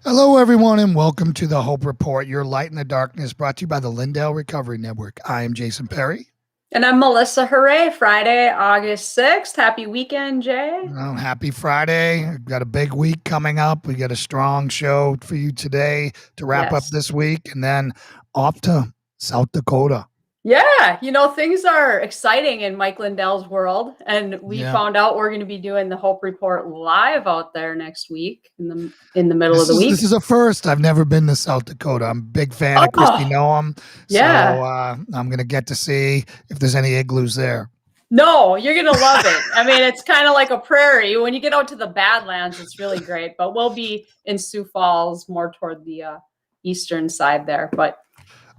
Hello, everyone, and welcome to the Hope Report, your light in the darkness, brought to you by the Lindale Recovery Network. I am Jason Perry. And I'm Melissa. Hooray, Friday, August 6th. Happy weekend, Jay. Well, happy Friday. We've got a big week coming up. We got a strong show for you today to wrap up Yes. this week, and then off to South Dakota. Yeah, things are exciting in Mike Lindell's world. And we Yeah. found out we're going to be doing the Hope Report live out there next week in the middle of the week. This is a first. I've never been to South Dakota. I'm a big fan of Christy Noam. Yeah. So I'm going to get to see if there's any igloos there. No, you're going to love it. I mean, it's kind of like a prairie. When you get out to the Badlands, it's really great. But we'll be in Sioux Falls, more toward the eastern side there. But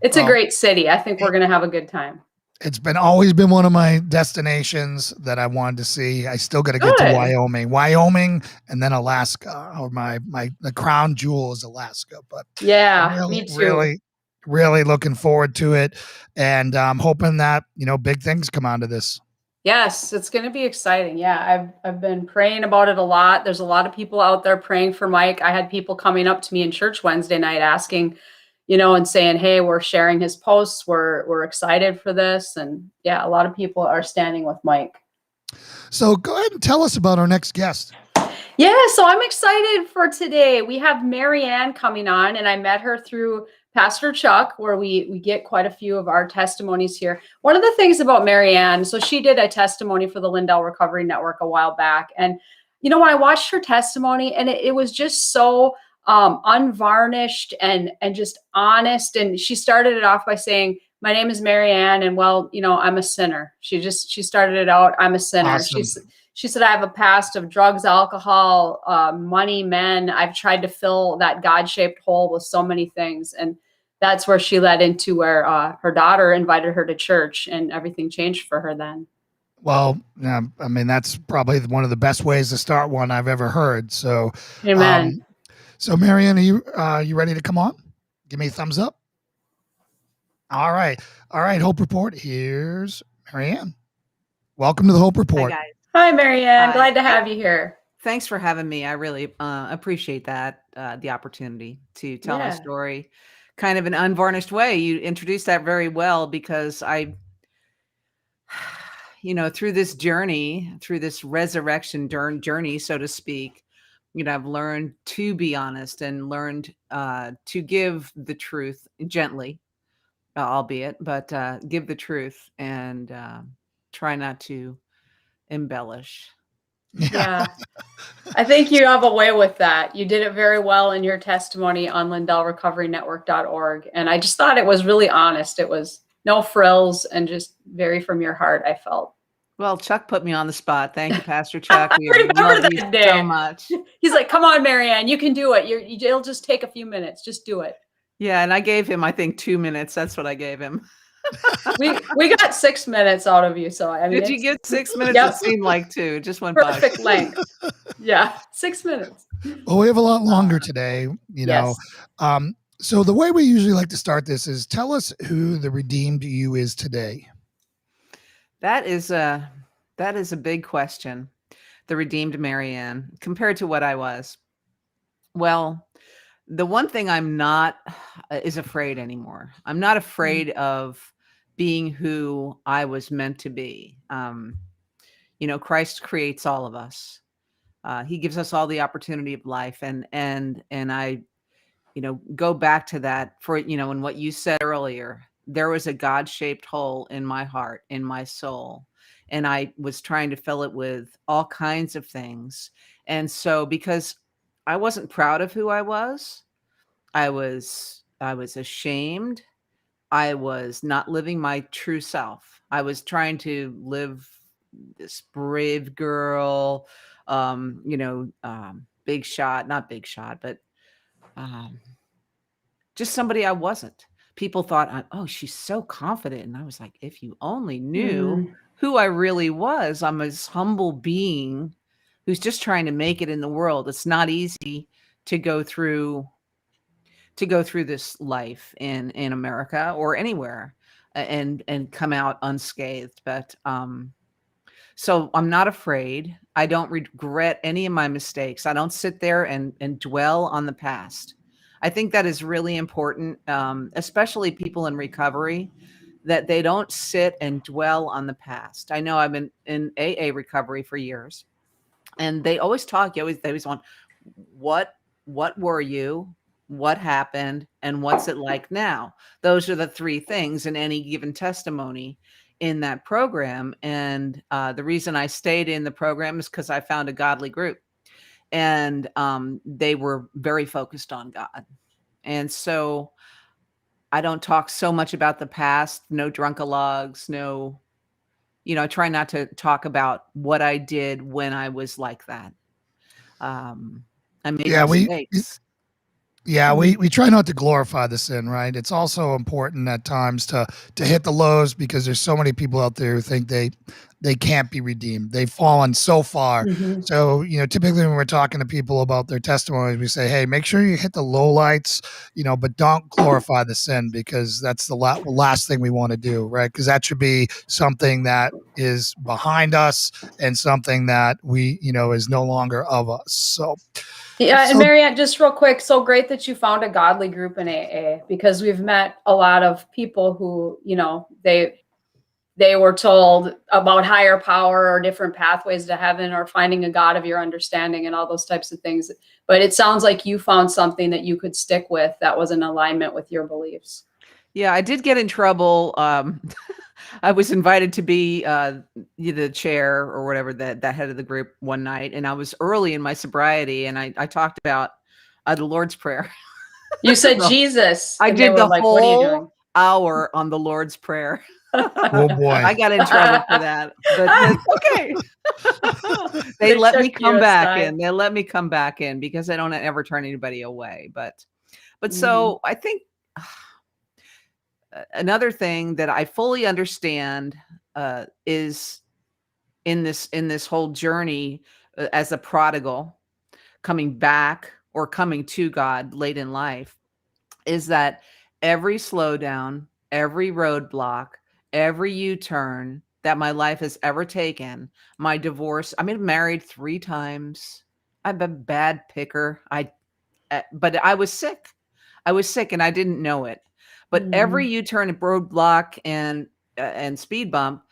it's a great city. I think we're going to have a good time. It's always been one of my destinations that I wanted to see. I still got to get to Wyoming, and then Alaska. Or the crown jewel is Alaska. But yeah, me too. Really looking forward to it, and I'm hoping that big things come out of this. Yes, it's going to be exciting. Yeah, I've been praying about it a lot. There's a lot of people out there praying for Mike. I had people coming up to me in church Wednesday night asking, and saying, "Hey, we're sharing his posts. We're excited for this." And yeah, a lot of people are standing with Mike. So go ahead and tell us about our next guest. Yeah, so I'm excited for today. We have Marianne coming on, and I met her through Pastor Chuck, where we get quite a few of our testimonies here. One of the things about Marianne, so she did a testimony for the Lindell Recovery Network a while back. And, when I watched her testimony, and it was just so unvarnished and just honest. And she started it off by saying, "My name is Marianne, and I'm a sinner." She started it out, "I'm a sinner." Awesome. She said, "I have a past of drugs, alcohol, money, men. I've tried to fill that God-shaped hole with so many things." And that's where she led into where her daughter invited her to church, and everything changed for her then. Well, I mean, that's probably one of the best ways to start one I've ever heard. So, amen. So Marianne, are you ready to come on? Give me a thumbs up. All right. Hope Report. Here's Marianne. Welcome to the Hope Report. Hi, guys. Hi, Marianne. Glad to have you here. Thanks for having me. I really appreciate that, the opportunity to tell my story kind of an unvarnished way. You introduced that very well, because I, through this journey, through this resurrection journey, so to speak, I've learned to be honest and learned to give the truth gently, albeit, but give the truth and try not to embellish. Yeah. I think you have a way with that. You did it very well in your testimony on LindellRecoveryNetwork.org. And I just thought it was really honest. It was no frills and just very from your heart, I felt. Well, Chuck put me on the spot. Thank you, Pastor Chuck. We love you so much. He's like, "Come on, Marianne, you can do it. It'll just take a few minutes. Just do it." Yeah, and I gave him, I think, 2 minutes. That's what I gave him. we got 6 minutes out of you. So I mean, did you get 6 minutes? Yep. It seemed like 2. Just went by. Perfect length. Yeah, 6 minutes. Well, we have a lot longer today. Yes. So the way we usually like to start this is tell us who the redeemed you is today. That is a big question. The redeemed Marianne compared to what I was. Well, the one thing I'm not is afraid anymore. I'm not afraid of being who I was meant to be. Christ creates all of us. He gives us all the opportunity of life. And I, go back to that for, and what you said earlier, there was a God-shaped hole in my heart, in my soul. And I was trying to fill it with all kinds of things. And so because I wasn't proud of who I was ashamed. I was not living my true self. I was trying to live this brave girl, big shot, not big shot, but just somebody I wasn't. People thought, "Oh, she's so confident." And I was like, if you only knew who I really was. I'm this humble being who's just trying to make it in the world. It's not easy to go through this life in America or anywhere and come out unscathed. But So I'm not afraid. I don't regret any of my mistakes. I don't sit there and dwell on the past. I think that is really important, especially people in recovery, that they don't sit and dwell on the past. I know I've been in AA recovery for years, and they always talk. They always want, what were you? What happened? And what's it like now? Those are the three things in any given testimony in that program. And the reason I stayed in the program is because I found a godly group, and they were very focused on God. And so I don't talk so much about the past, no drunkalogs, no, I try not to talk about what I did when I was like that. I made Yeah, mistakes. we try not to glorify the sin, right? It's also important at times to hit the lows, because there's so many people out there who think they can't be redeemed. They've fallen so far. Mhm. So, typically when we're talking to people about their testimonies, we say, hey, make sure you hit the lowlights, but don't glorify the sin, because that's the last thing we want to do, right? Because that should be something that is behind us, and something that we, is no longer of us. So, Yeah, and so Marianne, just real quick, so great that you found a godly group in AA, because we've met a lot of people who, they were told about higher power or different pathways to heaven, or finding a God of your understanding and all those types of things. But it sounds like you found something that you could stick with that was in alignment with your beliefs. Yeah, I did get in trouble. I was invited to be the chair or whatever, that head of the group one night, and I was early in my sobriety, and I talked about the Lord's Prayer. You said So Jesus. I And they did were the like, what are you doing? whole hour on the Lord's Prayer. oh boy. I got in trouble for that, but that's okay. They let me took you come back aside. in. They let me come back in because I don't ever turn anybody away. But Mhm. so I think another thing that I fully understand is in this whole journey as a prodigal coming back or coming to God late in life, is that every slowdown, every roadblock, every U-turn that my life has ever taken, my divorce, I've been married 3 times. I'm a bad picker. But I was sick. I was sick and I didn't know it. But every Mhm. U-turn and roadblock and speed bump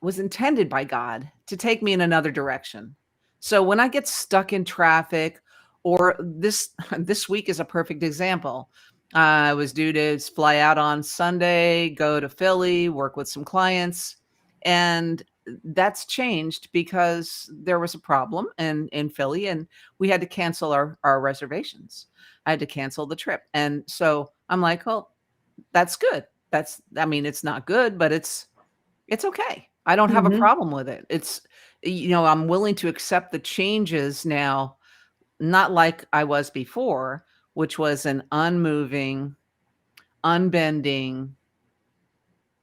was intended by God to take me in another direction. So when I get stuck in traffic, or this week is a perfect example. I was due to fly out on Sunday, go to Philly, work with some clients, and that's changed because there was a problem in Philly, and we had to cancel our reservations. I had to cancel the trip. And so I'm like, well, that's good. It's not good, but it's okay. I don't have a Mhm. problem with it. I'm willing to accept the changes now, not like I was before, which was an unmoving, unbending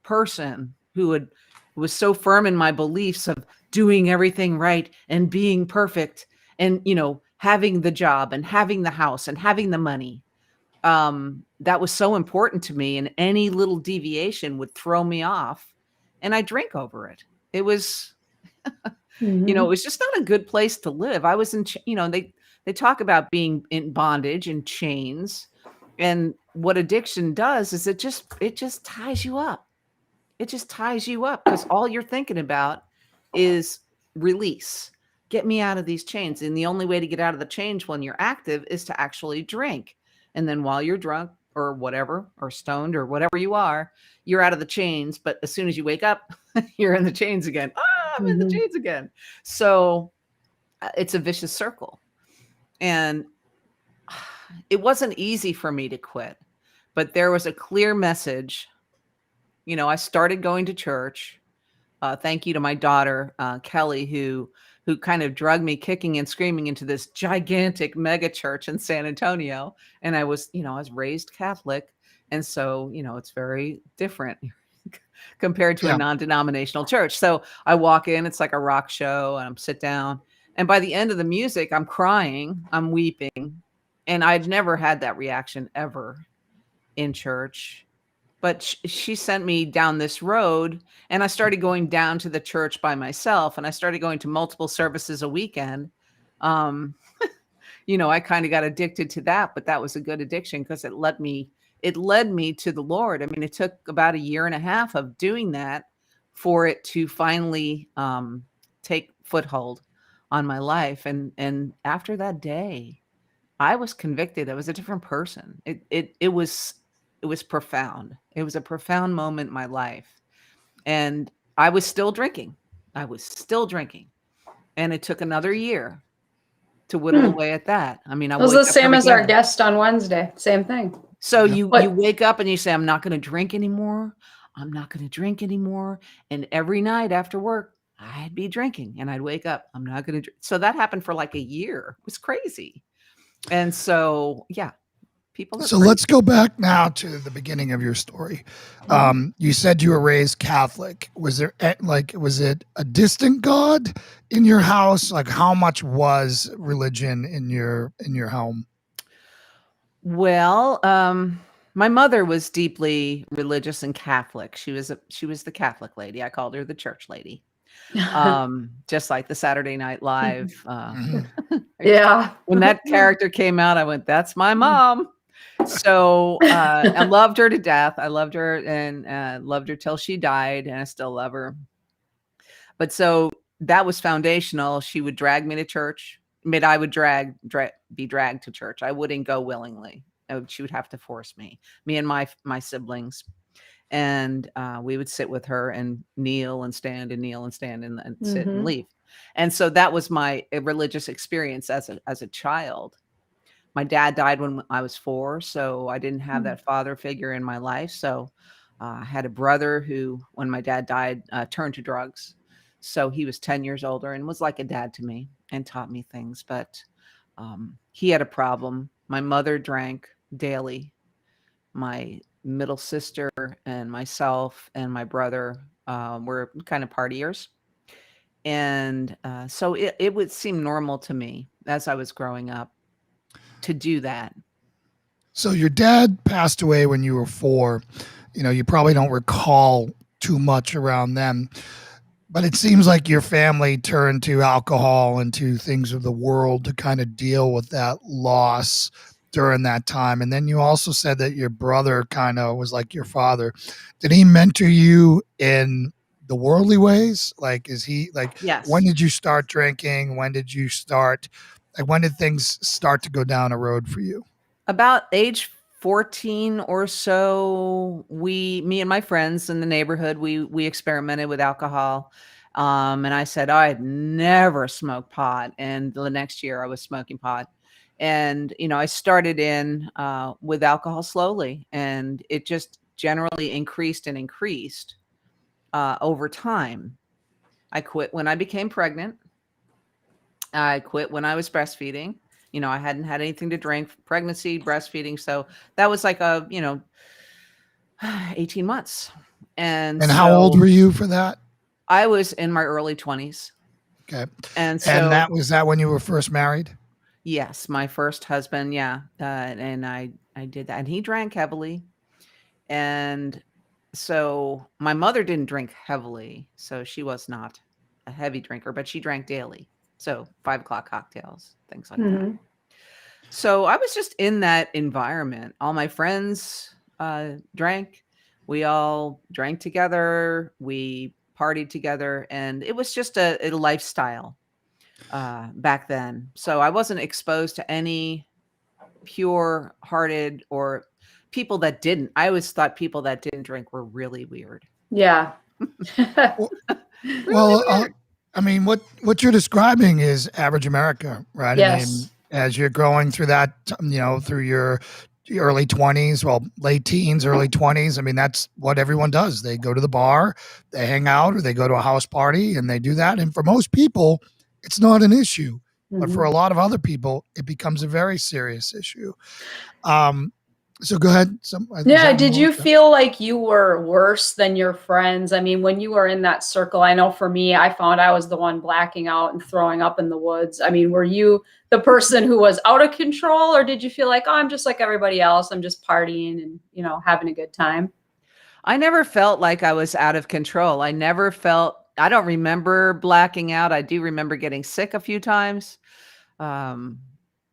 person who was so firm in my beliefs of doing everything right and being perfect and, having the job and having the house and having the money. That was so important to me, and any little deviation would throw me off, and I drank over it. It was, it Mhm. was just not a good place to live. I was they talk about being in bondage and chains, and what addiction does is it just ties you up. It just ties you up because all you're thinking about is release. Get me out of these chains. And the only way to get out of the chains when you're active is to actually drink. And then while you're drunk or whatever, or stoned or whatever you are, you're out of the chains. But as soon as you wake up, you're in the chains again. I'm in the Mhm. chains again. So it's a vicious circle. And it wasn't easy for me to quit, but there was a clear message. I started going to church. Thank you to my daughter, Kelly, who kind of drugged me kicking and screaming into this gigantic mega church in San Antonio. And I was raised Catholic. And so, it's very different compared to a Yeah. non-denominational church. So I walk in, it's like a rock show, and I'm sit down. And by the end of the music, I'm crying, I'm weeping. And I'd never had that reaction ever in church. but she sent me down this road, and I started going down to the church by myself, and I started going to multiple services a weekend. I kind of got addicted to that, but that was a good addiction because it led me to the Lord. I mean, it took about a year and a half of doing that for it to finally take foothold on my life. And after that day, I was convicted. I was a different person. It was profound. It was a profound moment in my life. And I was still drinking. And it took another year to whittle away at that. I mean, it was the same as our guest on Wednesday. Same thing. So you wake up and you say, I'm not going to drink anymore. I'm not going to drink anymore. And every night after work, I'd be drinking and I'd wake up. I'm not going to drink. So that happened for like a year. It was crazy. And so, yeah, people. So let's go back now to the beginning of your story. You said you were raised Catholic. Was there was it a distant God in your house? Like, how much was religion in your home? Well, my mother was deeply religious and Catholic. She was the Catholic lady. I called her the church lady. Just like the Saturday Night Live. Yeah. When that character came out, I went, that's my mom. So I loved her to death. I loved her and loved her till she died, and I still love her. But so that was foundational. She would drag me to church. I would be dragged to church. I wouldn't go willingly. She would have to force me and my siblings. And we would sit with her and kneel and stand and kneel and stand and sit and leave. And so that was my religious experience as a child. My dad died when I was 4, so I didn't have that father figure in my life. So I had a brother who, when my dad died, turned to drugs. So he was 10 years older and was like a dad to me and taught me things. But he had a problem. My mother drank daily. My middle sister and myself and my brother were kind of partiers. And so it would seem normal to me as I was growing up to do that. So your dad passed away when you were 4. You probably don't recall too much around then, but it seems like your family turned to alcohol and to things of the world to kind of deal with that loss during that time. And then you also said that your brother kind of was like your father. Did he mentor you in the worldly ways? Like, is he like, yes. When did you start drinking? When did things start to go down a road for you? About age 14 or so, me and my friends in the neighborhood, we experimented with alcohol. And I said, I'd never smoke pot. And the next year I was smoking pot. And, I started in with alcohol slowly, and it just generally increased and increased over time. I quit when I became pregnant. I quit when I was breastfeeding. I hadn't had anything to drink, pregnancy, breastfeeding. So that was like 18 months. And how old were you for that? I was in my early 20s. Okay. And so was that when you were first married? Yes, my first husband. Yeah. And I did that. And he drank heavily. And so my mother didn't drink heavily. So she was not a heavy drinker, but she drank daily. So 5 o'clock cocktails, things like that. So I was just in that environment. All my friends drank. We all drank together. We partied together. And it was just a lifestyle back then. So I wasn't exposed to any pure-hearted or people that didn't. I always thought people that didn't drink were really weird. Yeah. I mean, what you're describing is average America, right? Yes. I mean, as you're going through that, through your early 20s, late teens, early 20s. I mean, that's what everyone does. They go to the bar, they hang out, or they go to a house party, and they do that. And for most people, it's not an issue. But for a lot of other people, it becomes a very serious issue. So go ahead. Did you feel like you were worse than your friends? I mean, when you were in that circle, I know for me, I found I was the one blacking out and throwing up in the woods. I mean, were you the person who was out of control, or did you feel like, oh, I'm just like everybody else, I'm just partying and, having a good time? I never felt like I was out of control. I don't remember blacking out. I do remember getting sick a few times. And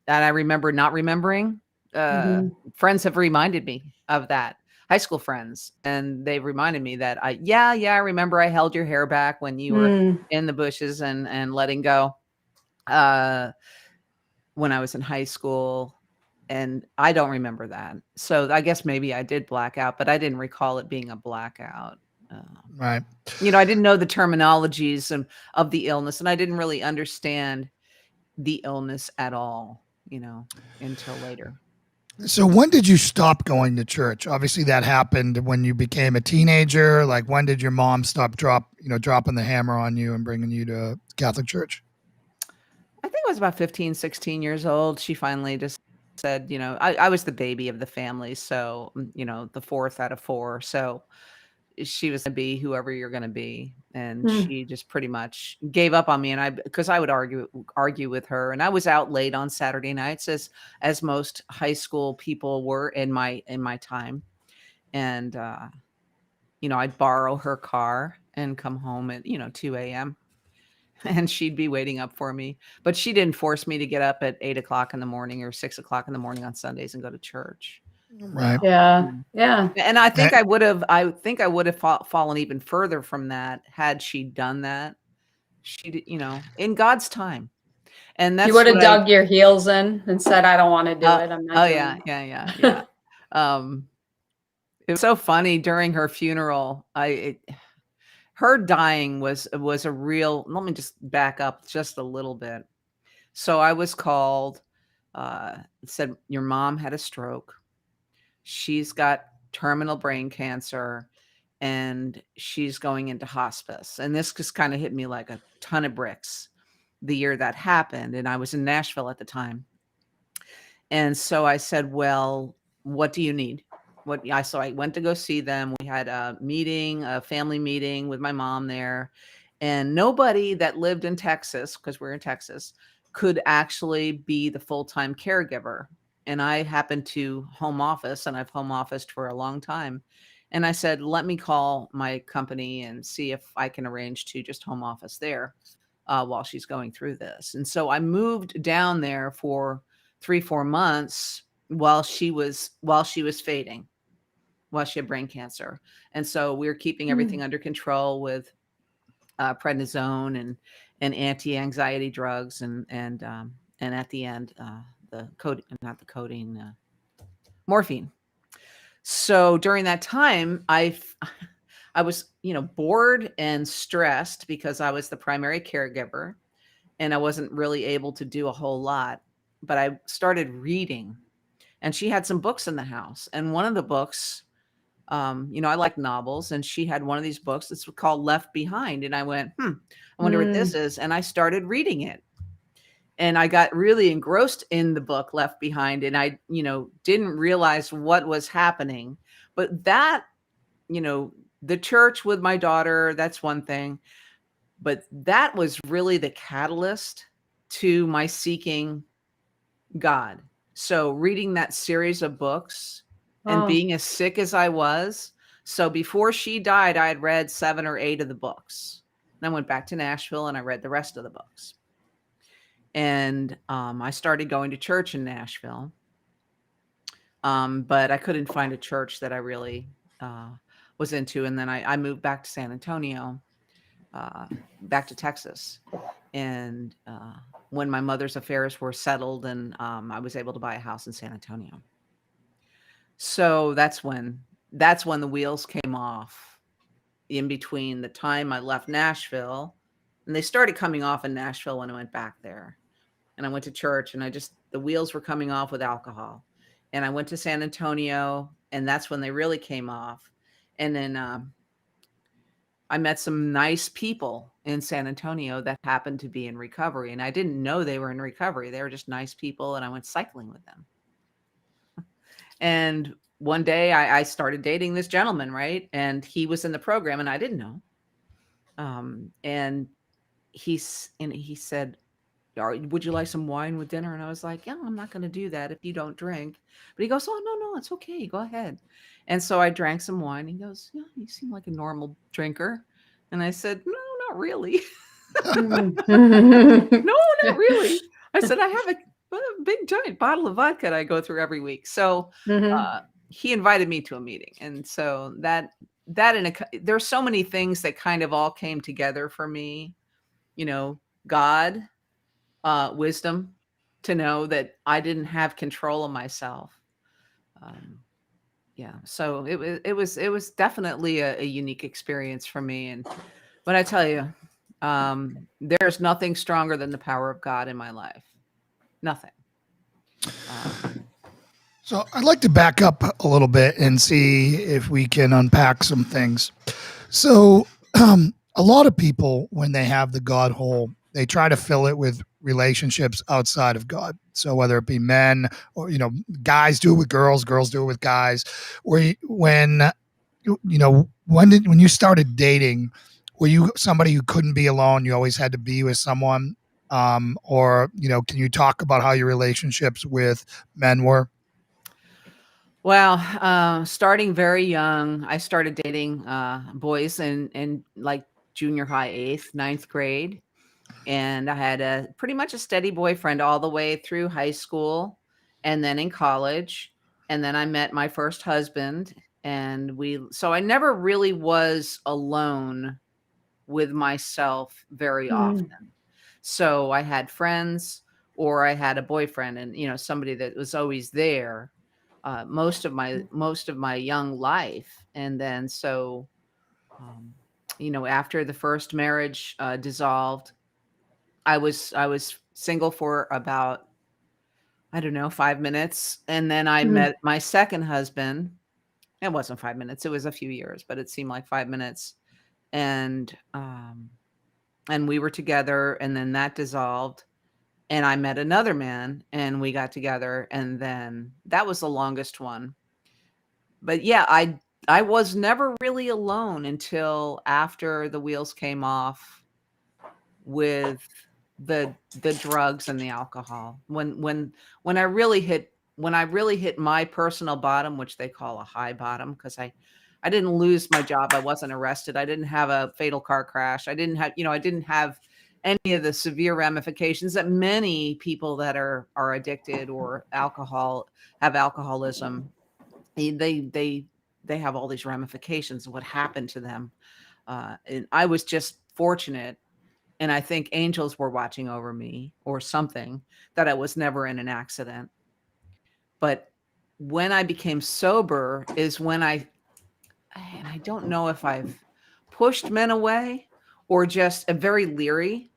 I remember not remembering. Mhm. Friends have reminded me of that. High school friends, and they reminded me that I remember I held your hair back when you were Mm. in the bushes and letting go. Uh, when I was in high school, and I don't remember that. So I guess maybe I did black out, but I didn't recall it being a blackout. Right. I didn't know the terminologies of the illness, and I didn't really understand the illness at all, until later. So when did you stop going to church? Obviously that happened when you became a teenager. Like when did your mom stop dropping the hammer on you and bringing you to Catholic church? I think I was about 15, 16 years old. She finally just said, I was the baby of the family. So, the fourth out of four. So she was going to be whoever you're going to be. And Mm. she just pretty much gave up on me. And because I would argue with her, and I was out late on Saturday nights as most high school people were in my time. And, I'd borrow her car and come home at, 2 a.m. and she'd be waiting up for me. But she didn't force me to get up at 8 o'clock in the morning or 6 o'clock in the morning on Sundays and go to church. Right. Yeah. Mm. Yeah. And I think I would have fallen even further from that had she done that. She did, in God's time. And You that's would have what I, dug your heels in and said, I don't want to do it. I'm not oh doing yeah. Um, it was so funny during her funeral. Her dying was a real, let me just back up just a little bit. So I was called, it said, your mom had a stroke. She's got terminal brain cancer and she's going into hospice. And this just kind of hit me like a ton of bricks the year that happened. And I was in Nashville at the time. And so I said, well, what do you need? So I went to go see them. We had a family meeting with my mom there, and nobody that lived in Texas, because we're in Texas, could actually be the full-time caregiver. And I happened to home office, and I've home officed for a long time. And I said, let me call my company and see if I can arrange to just home office there while she's going through this. And so I moved down there for 3-4 months while she was fading, while she had brain cancer. And so we were keeping everything under control with prednisone and anti-anxiety drugs and at the end morphine. So during that time, I was bored and stressed because I was the primary caregiver and I wasn't really able to do a whole lot. But I started reading, and she had some books in the house. And one of the books, I like novels, and she had one of these books that's called Left Behind. And I went, I wonder what this is. And I started reading it. And I got really engrossed in the book Left Behind. And I, didn't realize what was happening. But that, the church with my daughter, that's one thing. But that was really the catalyst to my seeking God. So reading that series of books and being as sick as I was. So before she died, I had read 7 or 8 of the books. And I went back to Nashville and I read the rest of the books. And I started going to church in Nashville. But I couldn't find a church that I really was into. And then I moved back to San Antonio, back to Texas. And when my mother's affairs were settled, and I was able to buy a house in San Antonio. So that's when the wheels came off, in between the time I left Nashville, and they started coming off in Nashville when I went back there. And I went to church, and the wheels were coming off with alcohol. And I went to San Antonio, and that's when they really came off. And then I met some nice people in San Antonio that happened to be in recovery. And I didn't know they were in recovery. They were just nice people. And I went cycling with them. And one day I started dating this gentleman, right? And he was in the program and I didn't know. And he said, would you like some wine with dinner? And I was like, yeah, I'm not going to do that if you don't drink. But he goes, oh, no, it's okay. Go ahead. And so I drank some wine. He goes, yeah, you seem like a normal drinker. And I said, no, not really. No, not really. I said, I have a big giant bottle of vodka that I go through every week. So he invited me to a meeting. And so there's so many things that kind of all came together for me, God, wisdom, to know that I didn't have control of myself. So it was definitely a unique experience for me. But I tell you, there's nothing stronger than the power of God in my life. Nothing. So I'd like to back up a little bit and see if we can unpack some things. So a lot of people, when they have the God hole, they try to fill it with relationships outside of God. So whether it be men or, guys do it with girls, girls do it with guys. When you started dating, were you somebody who couldn't be alone? You always had to be with someone? Or, can you talk about how your relationships with men were? Well, starting very young, I started dating boys in like junior high, 8th, 9th grade. And I had pretty much a steady boyfriend all the way through high school and then in college. And then I met my first husband, and so I never really was alone with myself very often. So I had friends, or I had a boyfriend, and somebody that was always there most of my young life. And then so after the first marriage dissolved, I was single for about, I don't know, 5 minutes. And then I met my second husband. It wasn't 5 minutes. It was a few years, but it seemed like 5 minutes. And we were together, and then that dissolved. And I met another man, and we got together, and then that was the longest one. But yeah, I was never really alone until after the wheels came off with the drugs and the alcohol. When I really hit my personal bottom, which they call a high bottom, because I didn't lose my job, I wasn't arrested, I didn't have a fatal car crash, I didn't have any of the severe ramifications that many people that are addicted or have alcoholism. They have all these ramifications of what happened to them. And I was just fortunate, and I think angels were watching over me or something, that I was never in an accident. But when I became sober is when and I don't know if I've pushed men away or just am very leery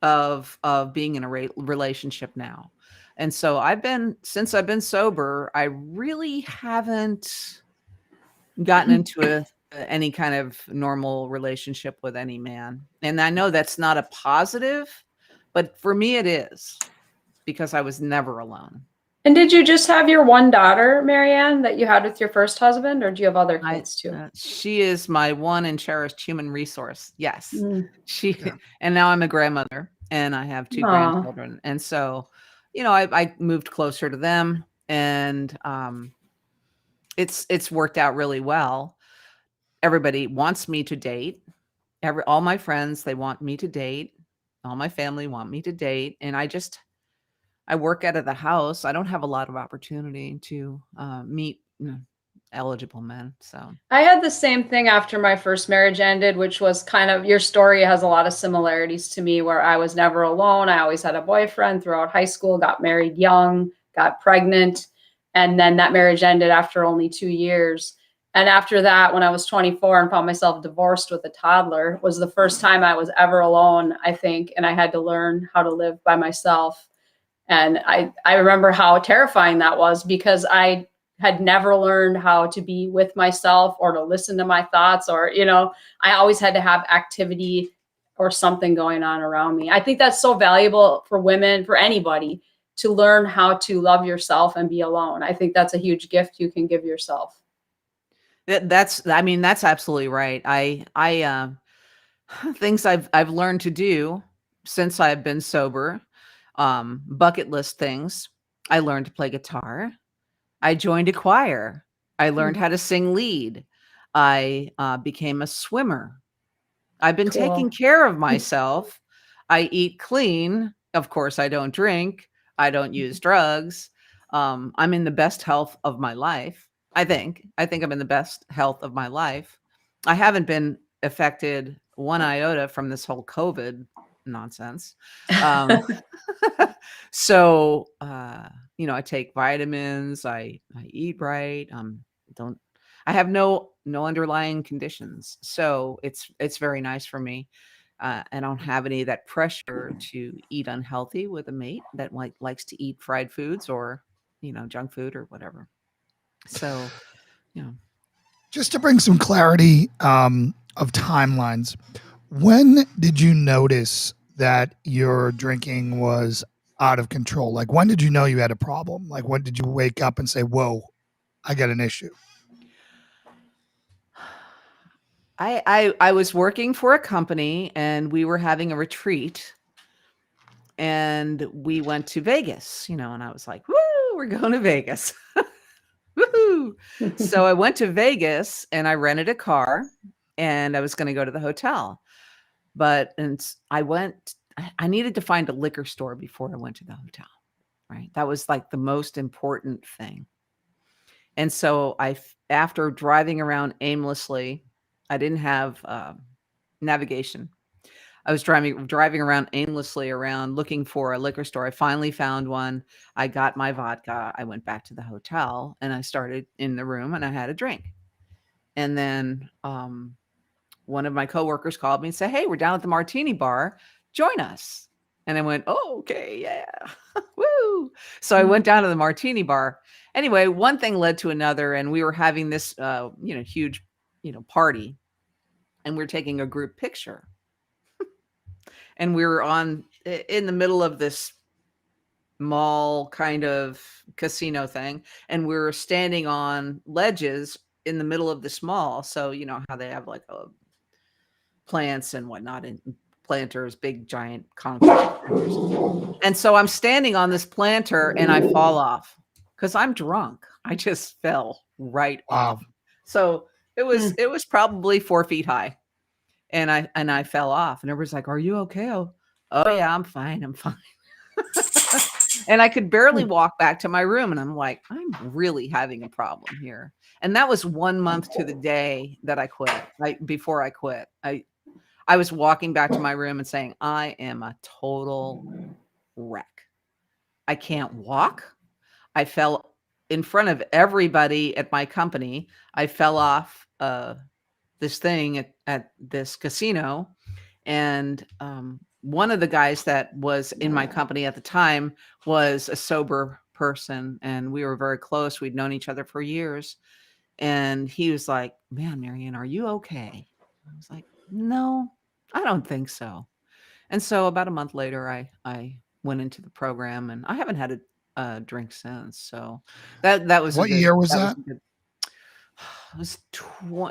of being in a relationship now. And so since I've been sober, I really haven't gotten into any kind of normal relationship with any man. And I know that's not a positive, but for me it is, because I was never alone. And did you just have your one daughter, Marianne, that you had with your first husband, or do you have other kids too? She is my one and cherished human resource. Yes. And now I'm a grandmother, and I have 2 grandchildren. And so, I moved closer to them, and it's worked out really well. Everybody wants me to date. All my friends, they want me to date. All my family want me to date. And I work out of the house. I don't have a lot of opportunity to meet eligible men. So I had the same thing after my first marriage ended, which was kind of, your story has a lot of similarities to me, where I was never alone. I always had a boyfriend throughout high school, got married young, got pregnant, and then that marriage ended after only 2 years. And after that, when I was 24 and found myself divorced with a toddler, was the first time I was ever alone, I think. And I had to learn how to live by myself. And I remember how terrifying that was, because I had never learned how to be with myself or to listen to my thoughts, or, I always had to have activity or something going on around me. I think that's so valuable for women, for anybody, to learn how to love yourself and be alone. I think that's a huge gift you can give yourself. That's absolutely right. I things I've learned to do since I've been sober Bucket list things. I learned to play guitar. I joined a choir. I learned how to sing lead. I became a swimmer. I've been taking Cool. care of myself. I eat clean. Of course, I don't drink. I don't use drugs. I'm in the best health of my life. I think I'm in the best health of my life. I haven't been affected one iota from this whole COVID nonsense. Um, so, I take vitamins. I eat right. Don't I have no underlying conditions, so it's very nice for me. I don't have any of that pressure to eat unhealthy with a mate that likes to eat fried foods or junk food or whatever. So, you know, Just to bring some clarity of timelines, when did you notice that your drinking was out of control? Like, when did you know you had a problem? Like, when did you wake up and say, whoa, I got an issue? I was working for a company and we were having a retreat and we went to Vegas, and I was like, woo, we're going to Vegas. Woohoo. So I went to Vegas and I rented a car and I was going to go to the hotel. I needed to find a liquor store before I went to the hotel, right? That was like the most important thing. And so after driving around aimlessly, I didn't have navigation. I was driving around aimlessly around looking for a liquor store. I finally found one. I got my vodka. I went back to the hotel and I started in the room and I had a drink. And then one of my coworkers called me and said, "Hey, we're down at the Martini Bar. Join us." And I went, "Oh, okay, yeah, woo!" So I went down to the Martini Bar. Anyway, one thing led to another, and we were having this, huge, party, and we're taking a group picture. And we were in the middle of this mall kind of casino thing, and we were standing on ledges in the middle of this mall. So you know how they have like plants and whatnot, and planters, big giant concrete planters. And so I'm standing on this planter and I fall off because I'm drunk. I just fell right Wow. off. So it was probably 4 feet high. And I fell off and everybody's like, "Are you okay?" Oh yeah, I'm fine. I'm fine. And I could barely walk back to my room. And I'm like, I'm really having a problem here. And that was 1 month to the day that I quit. Before I quit, I was walking back to my room and saying, I am a total wreck. I can't walk. I fell in front of everybody at my company. I fell off this thing at this casino. And one of the guys that was in my company at the time was a sober person. And we were very close. We'd known each other for years. And he was like, "Man, Marianne, are you okay?" I was like, "No, I don't think so." And so about a month later, I went into the program and I haven't had a drink since. So that was What year was that was that? a good.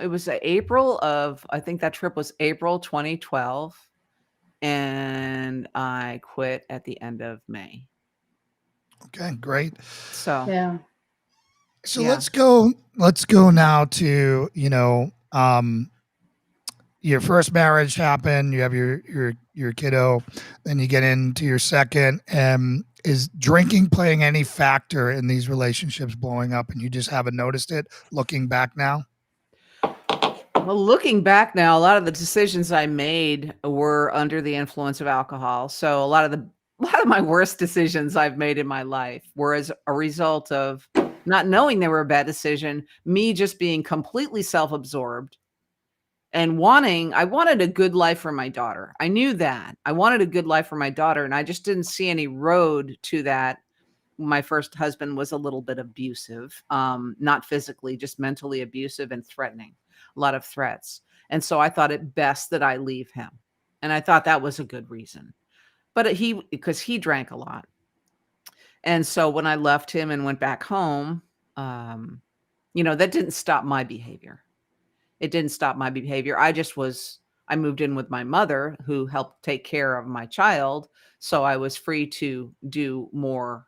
It was April of, I think that trip was April 2012, and I quit at the end of May. Okay, great. So Yeah. So Yeah. let's go now to, your first marriage happened, you have your kiddo, then you get into your second. Is drinking playing any factor in these relationships blowing up and you just haven't noticed it looking back now? Well, looking back now, a lot of the decisions I made were under the influence of alcohol. So a lot of my worst decisions I've made in my life were as a result of not knowing they were a bad decision, me just being completely self-absorbed and I wanted a good life for my daughter. I knew that. I wanted a good life for my daughter, and I just didn't see any road to that. My first husband was a little bit abusive, not physically, just mentally abusive and threatening, a lot of threats. And so I thought it best that I leave him. And I thought that was a good reason. But because he drank a lot. And so when I left him and went back home, that didn't stop my behavior. It didn't stop my behavior. I I moved in with my mother, who helped take care of my child. So I was free to do more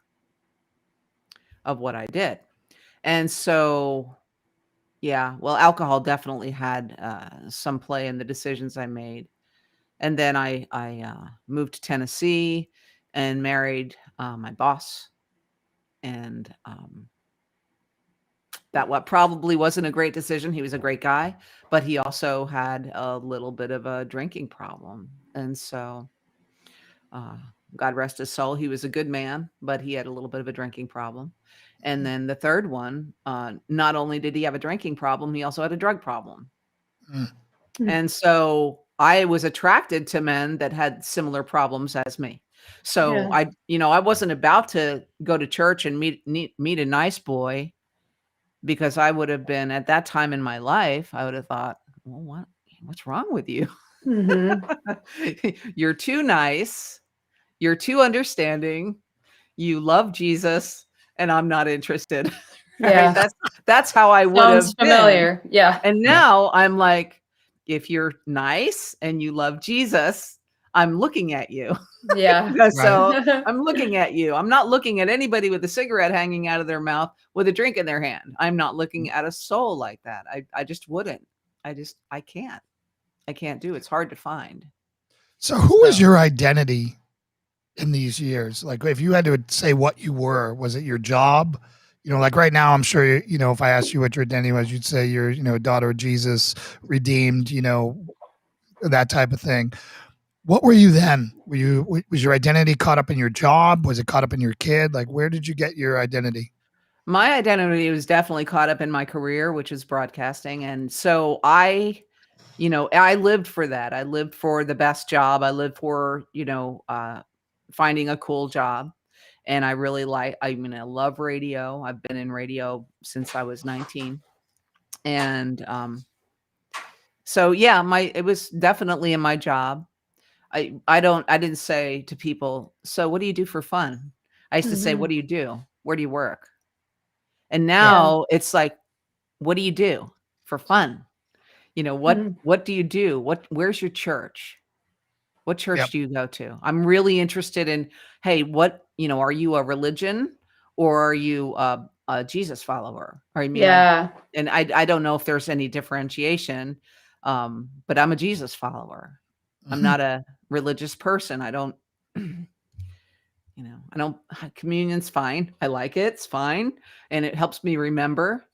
of what I did. And so, yeah, well, alcohol definitely had some play in the decisions I made. And then I moved to Tennessee and married my boss. And that what probably wasn't a great decision. He was a great guy, but he also had a little bit of a drinking problem. And so, God rest his soul, he was a good man, but he had a little bit of a drinking problem. And then the third one, not only did he have a drinking problem, he also had a drug problem. Mm. And so I was attracted to men that had similar problems as me. So Yeah. I wasn't about to go to church and meet a nice boy, because I would have been, at that time in my life, I would have thought, well, what's wrong with you? You're too nice. You're too understanding. You love Jesus, and I'm not interested. Yeah. Right? That's how I would have Sounds been. familiar. Yeah. And now I'm like, if you're nice and you love Jesus, I'm looking at you. Yeah. So I'm looking at you. I'm not looking at anybody with a cigarette hanging out of their mouth with a drink in their hand. I'm not looking at a soul like that. I just wouldn't. I can't. I can't do it. It's hard to find. So who is your identity in these years? Like, if you had to say what you were, was it your job? Like right now, I'm sure, if I asked you what your identity was, you'd say you're, a daughter of Jesus, redeemed, that type of thing. What were you then? Was your identity caught up in your job? Was it caught up in your kid? Like, where did you get your identity? My identity was definitely caught up in my career, which is broadcasting. And so I lived for that. I lived for the best job. I lived for, finding a cool job. And I love radio. I've been in radio since I was 19. And so, yeah, it was definitely in my job. I didn't say to people, so what do you do for fun? I used to say, what do you do? Where do you work? And now it's like, what do you do for fun? What do you do? Where's your church? What church Yep. do you go to? I'm really interested in, hey, are you a religion, or are you a Jesus follower? And I don't know if there's any differentiation, but I'm a Jesus follower. I'm not a religious person. I don't, communion's fine. I like it. It's fine. And it helps me remember,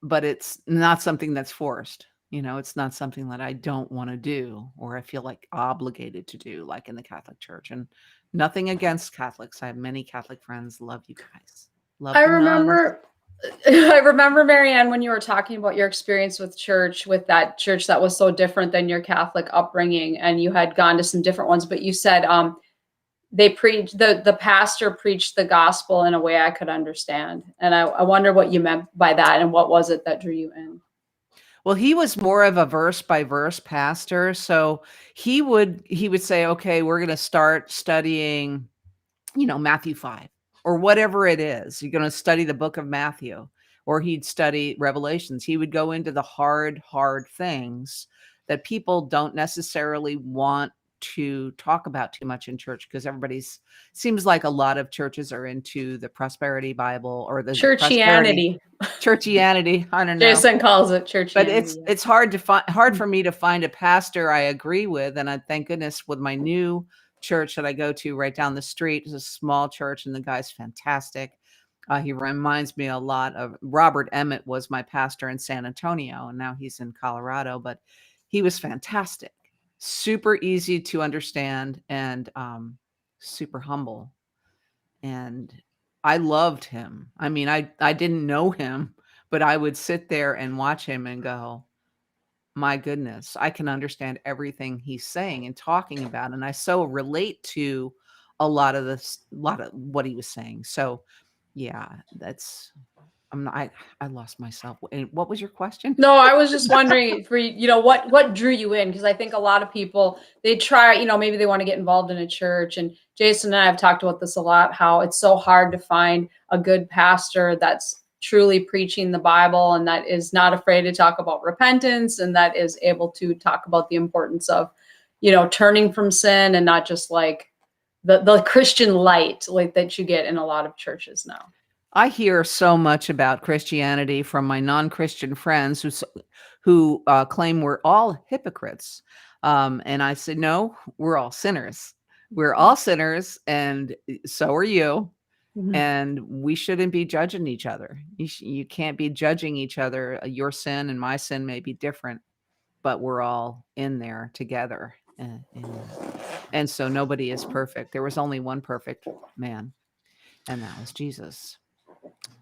but it's not something that's forced. It's not something that I don't want to do, or I feel like obligated to do, like in the Catholic Church. And nothing against Catholics. I have many Catholic friends. Love you guys. Love I the nuns. remember, Marianne, when you were talking about your experience with church, with that church that was so different than your Catholic upbringing, and you had gone to some different ones, but you said they preached, the pastor preached the gospel in a way I could understand. And I wonder what you meant by that, and what was it that drew you in? Well, he was more of a verse by verse pastor. So he would say, okay, we're going to start studying, Matthew 5 or whatever it is. You're going to study the book of Matthew, or he'd study Revelations. He would go into the hard things that people don't necessarily want to talk about too much in church, because seems like a lot of churches are into the prosperity Bible, or the churchianity. I don't know. Jason calls it churchianity. But it's hard for me to find a pastor I agree with. And I thank goodness with my new church that I go to right down the street. It's a small church, and the guy's fantastic. He reminds me a lot of Robert Emmett. Was my pastor in San Antonio, and now he's in Colorado, but he was fantastic. Super easy to understand, and super humble. And I loved him. I mean, I didn't know him, but I would sit there and watch him and go, my goodness, I can understand everything he's saying and talking about. And I so relate to a lot of what he was saying. So yeah, I lost myself. And what was your question? No, I was just wondering for what drew you in, because I think a lot of people, they try, maybe they want to get involved in a church, and Jason and I have talked about this a lot, how it's so hard to find a good pastor that's truly preaching the Bible, and that is not afraid to talk about repentance, and that is able to talk about the importance of, turning from sin, and not just like the Christian light like that you get in a lot of churches now. I hear so much about Christianity from my non-Christian friends who claim we're all hypocrites. And I said, no, we're all sinners. We're all sinners, and so are you. Mhm. And we shouldn't be judging each other. You can't be judging each other. Your sin and my sin may be different, but we're all in there together. And so nobody is perfect. There was only one perfect man, and that was Jesus.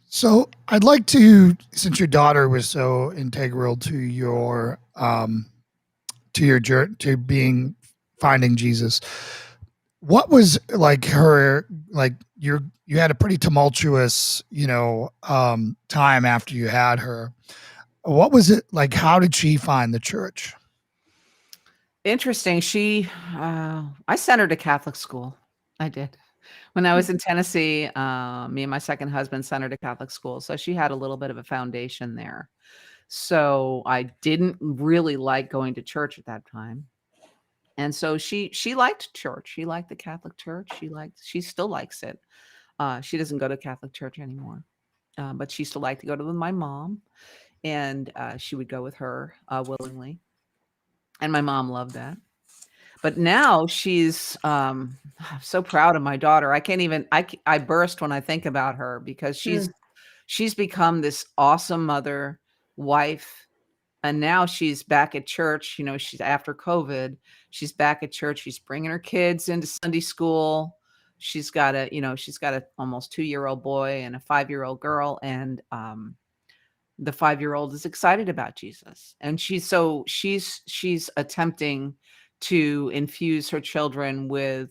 So I'd like to, since your daughter was so integral to your journey, to being finding Jesus, what was like her, like you had a pretty tumultuous, time after you had her. What was it like? How did she find the church? Interesting. I sent her to Catholic school. I did. When I was in Tennessee, me and my second husband sent her to Catholic school. So she had a little bit of a foundation there. So I didn't really like going to church at that time. And so she liked church. She liked the Catholic Church. She still likes it. She doesn't go to Catholic church anymore. But she still liked to go to with my mom, and she would go with her willingly. And my mom loved that. But now she's I'm so proud of my daughter. I burst when I think about her, because she's become this awesome mother, wife, and now she's back at church. She's after COVID, she's back at church. She's bringing her kids into Sunday school. She's got a almost 2-year-old boy and a 5-year-old girl, and the 5-year-old is excited about Jesus, and she's attempting to infuse her children with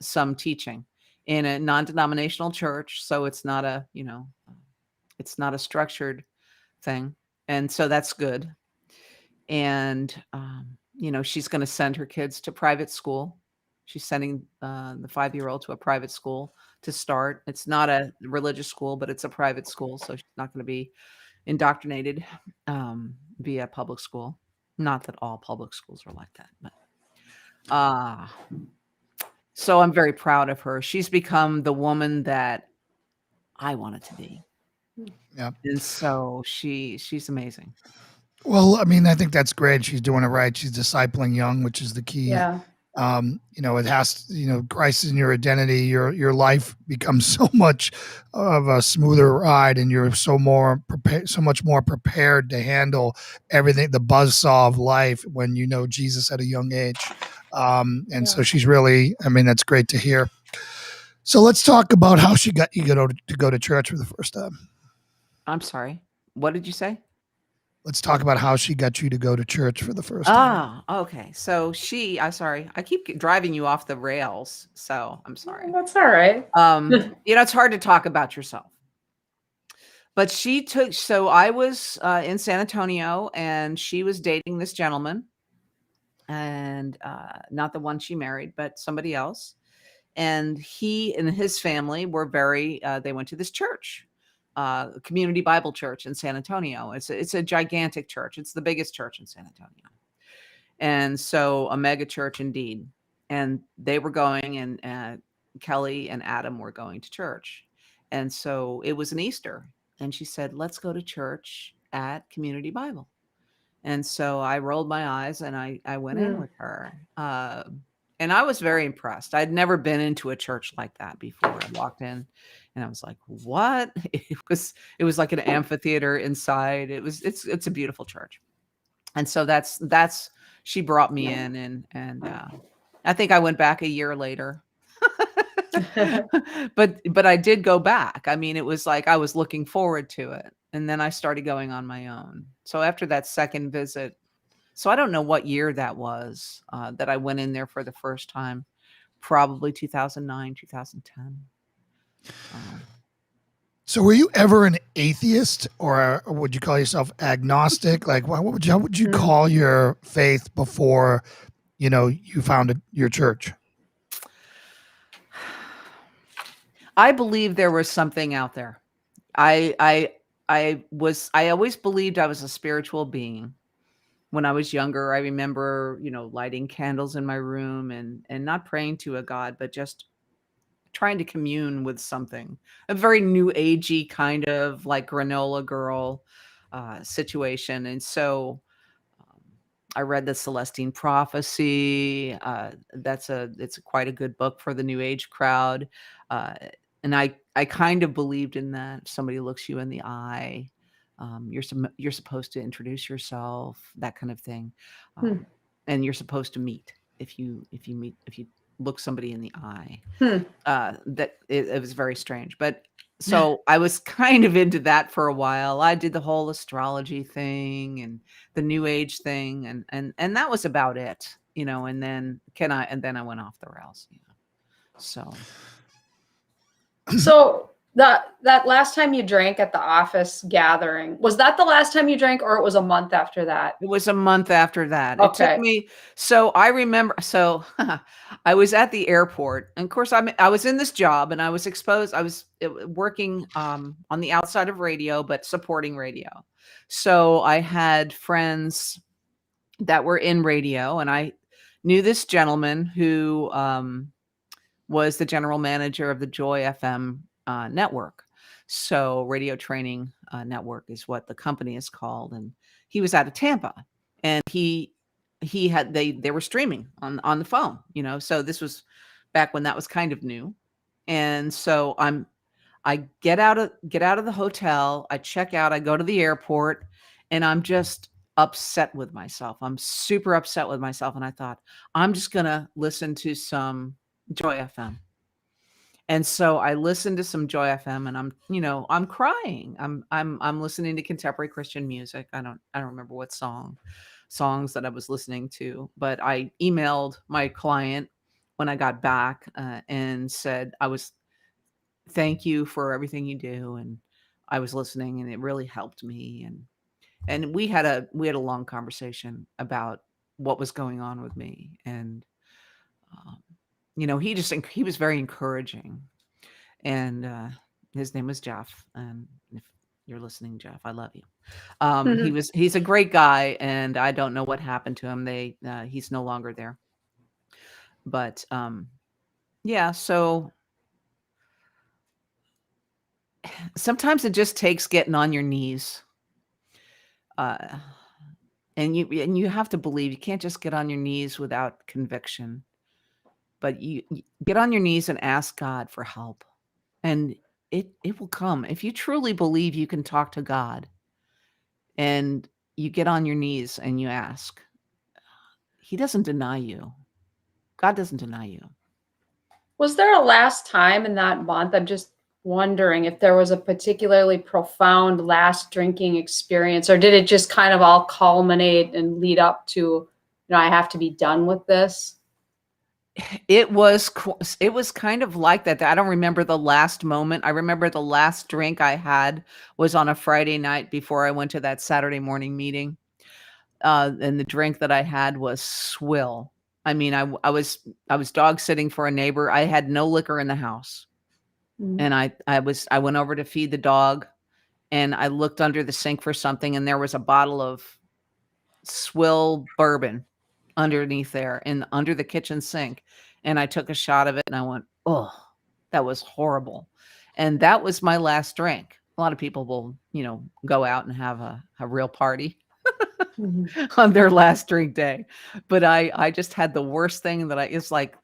some teaching in a non-denominational church. So it's not a structured thing, and so that's good. And she's going to send her kids to private school. She's sending the 5-year-old to a private school to start. It's not a religious school, but it's a private school, so she's not going to be indoctrinated via public school. Not that all public schools are like that, but so I'm very proud of her. She's become the woman that I wanted to be. Yeah. And so she's amazing. Well, I mean, I think that's great. She's doing it right. She's discipling young, which is the key. Yeah. It has, Christ is in your identity. Your life becomes so much of a smoother ride, and you're so much more prepared to handle everything, the buzzsaw of life, when you know Jesus at a young age. So she's really, that's great to hear. So let's talk about how she got you to go to church for the first time. I'm sorry. What did you say? Let's talk about how she got you to go to church for the first time. Okay. So I'm sorry. I keep driving you off the rails, so I'm sorry. That's all right. It's hard to talk about yourself. But so I was in San Antonio, and she was dating this gentleman, and not the one she married, but somebody else. And he and his family were they went to this church, Community Bible Church in San Antonio. It's a gigantic church. It's the biggest church in San Antonio. And so a mega church indeed. And they were going, and Kelly and Adam were going to church. And so it was an Easter, and she said, let's go to church at Community Bible. And so I rolled my eyes, and I went in with her. And I was very impressed. I'd never been into a church like that before. I walked in, and I was like, what? It was like an amphitheater inside. It's a beautiful church. And so that's she brought me in, and I think I went back a year later. but I did go back. It was like I was looking forward to it. And then I started going on my own. So after that second visit, so I don't know what year that was that I went in there for the first time, probably 2009, 2010. So were you ever an atheist, or would you call yourself agnostic? Like, how would you call your faith before, you founded your church? I believe there was something out there. I I always believed I was a spiritual being. When I was younger, I remember, lighting candles in my room and not praying to a God, but just trying to commune with something. A very new agey kind of like granola girl situation. And so um, I read the Celestine Prophecy. It's quite a good book for the new age crowd. Uh, and I kind of believed in that. If somebody looks you in the eye, you're supposed to introduce yourself, that kind of thing. Hmm. And you're supposed to meet if you look somebody in the eye. Hmm. That it was very strange. But so I was kind of into that for a while. I did the whole astrology thing and the new age thing, and that was about it, and then I went off the rails. So that last time you drank at the office gathering, was that the last time you drank, or it was a month after that? It was a month after that. It took Okay. me. So I remember. So I was at the airport, and of course, I was in this job, and I was exposed. I was working on the outside of radio, but supporting radio. So I had friends that were in radio, and I knew this gentleman who was the general manager of the Joy FM network. So Radio Training Network is what the company is called, and he was out of Tampa, and they were streaming on the phone, So this was back when that was kind of new, and so I get out of the hotel, I check out, I go to the airport, and I'm just upset with myself. I'm super upset with myself, and I thought I'm just gonna listen to some Joy FM. And so I listened to some Joy FM, and I'm crying. I'm listening to contemporary Christian music. I don't remember what songs that I was listening to, but I emailed my client when I got back and said thank you for everything you do, and I was listening, and it really helped me. And we had a long conversation about what was going on with me, and um, he was very encouraging. And his name was Jeff. And if you're listening, Jeff, I love you. He's a great guy, and I don't know what happened to him. He's no longer there. But yeah, so sometimes it just takes getting on your knees. And you have to believe. You can't just get on your knees without conviction. But you get on your knees and ask God for help. And it will come. If you truly believe you can talk to God and you get on your knees and you ask, he doesn't deny you. God doesn't deny you. Was there a last time in that month? I'm just wondering if there was a particularly profound last drinking experience, or did it just kind of all culminate and lead up to, I have to be done with this? It was kind of like that. I don't remember the last moment. I remember the last drink I had was on a Friday night before I went to that Saturday morning meeting. And the drink that I had was swill. I mean, I was dog sitting for a neighbor. I had no liquor in the house. Mm-hmm. And I went over to feed the dog, and I looked under the sink for something, and there was a bottle of swill bourbon underneath there and under the kitchen sink. And I took a shot of it, and I went, oh, that was horrible. And that was my last drink. A lot of people will, go out and have a real party on their last drink day. But I just had the worst thing it's like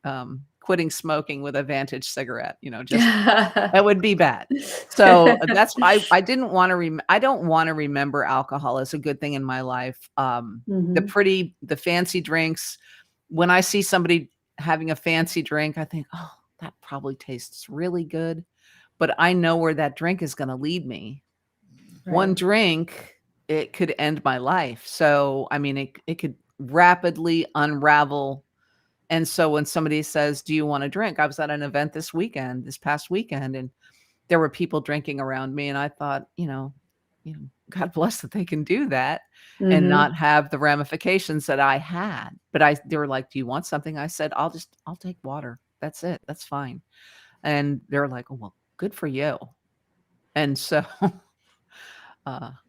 quitting smoking with a Vantage cigarette, just that would be bad. So that's why I don't want to remember alcohol as a good thing in my life. The fancy drinks, when I see somebody having a fancy drink, I think, oh, that probably tastes really good. But I know where that drink is going to lead me. Right. One drink, it could end my life. So, I mean, it could rapidly unravel. And so when somebody says, do you want a drink? I was at an event this past weekend, and there were people drinking around me. And I thought, God bless that they can do that and not have the ramifications that I had. But they were like, do you want something? I said, I'll take water. That's it. That's fine. And they're like, oh, well, good for you. And so